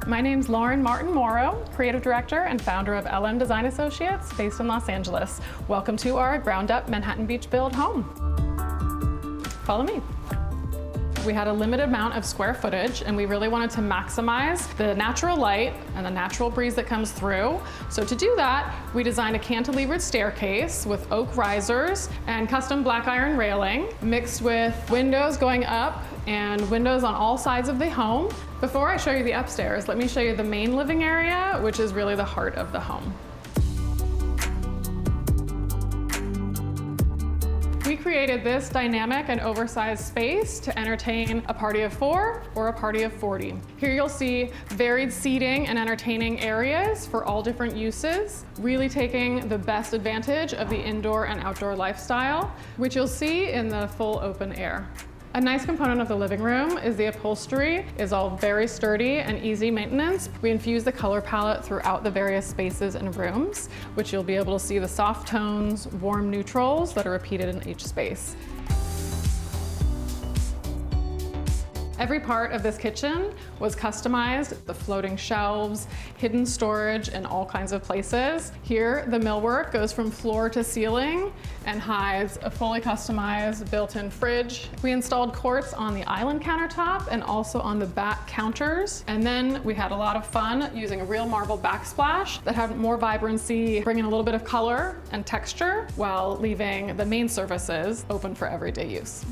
My name's Lauren Martin-Moro, Creative Director and founder of LM Design Associates based in Los Angeles. Welcome to our ground-up Manhattan Beach build home. Follow me. We had a limited amount of square footage and we really wanted to maximize the natural light and the natural breeze that comes through. So to do that, we designed a cantilevered staircase with oak risers and custom black iron railing mixed with windows going up and windows on all sides of the home. Before I show you the upstairs, let me show you the main living area, which is really the heart of the home. We created this dynamic and oversized space to entertain a party of 4 or a party of 40. Here you'll see varied seating and entertaining areas for all different uses, really taking the best advantage of the indoor and outdoor lifestyle, which you'll see in the full open air. A nice component of the living room is the upholstery is all very sturdy and easy maintenance. We infuse the color palette throughout the various spaces and rooms, which you'll be able to see the soft tones, warm neutrals that are repeated in each space. Every part of this kitchen was customized, the floating shelves, hidden storage in all kinds of places. Here, the millwork goes from floor to ceiling and hides a fully customized built-in fridge. We installed quartz on the island countertop and also on the back counters. And then we had a lot of fun using a real marble backsplash that had more vibrancy, bringing a little bit of color and texture while leaving the main surfaces open for everyday use.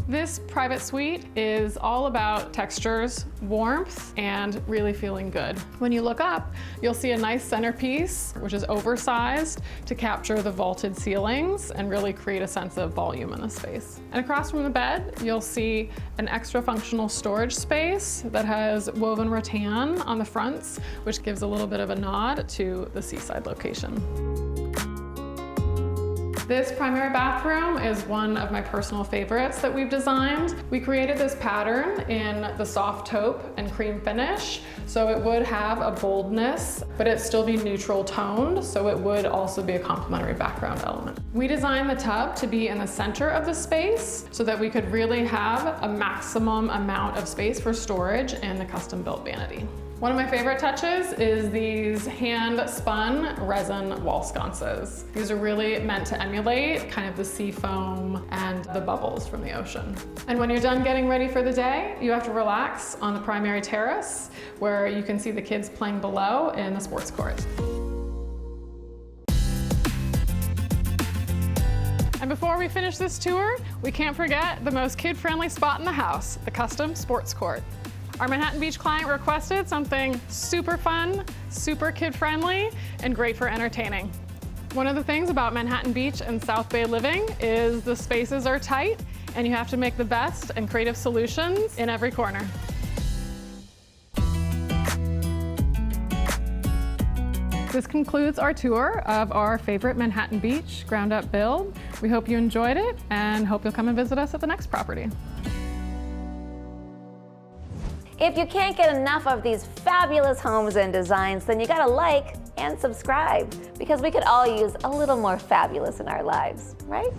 This private suite is all about textures, warmth, and really feeling good. When you look up, you'll see a nice centerpiece, which is oversized to capture the vaulted ceilings and really create a sense of volume in the space. And across from the bed, you'll see an extra functional storage space that has woven rattan on the fronts, which gives a little bit of a nod to the seaside location. This primary bathroom is one of my personal favorites that we've designed. We created this pattern in the soft taupe and cream finish, so it would have a boldness, but it still be neutral toned, so it would also be a complementary background element. We designed the tub to be in the center of the space so that we could really have a maximum amount of space for storage in the custom-built vanity. One of my favorite touches is these hand-spun resin wall sconces. These are really meant to emulate kind of the sea foam and the bubbles from the ocean. And when you're done getting ready for the day, you have to relax on the primary terrace where you can see the kids playing below in the sports court. And before we finish this tour, we can't forget the most kid-friendly spot in the house, the custom sports court. Our Manhattan Beach client requested something super fun, super kid-friendly, and great for entertaining. One of the things about Manhattan Beach and South Bay living is the spaces are tight, and you have to make the best and creative solutions in every corner. This concludes our tour of our favorite Manhattan Beach ground-up build. We hope you enjoyed it and hope you'll come and visit us at the next property. If you can't get enough of these fabulous homes and designs, then you gotta like and subscribe because we could all use a little more fabulous in our lives, right?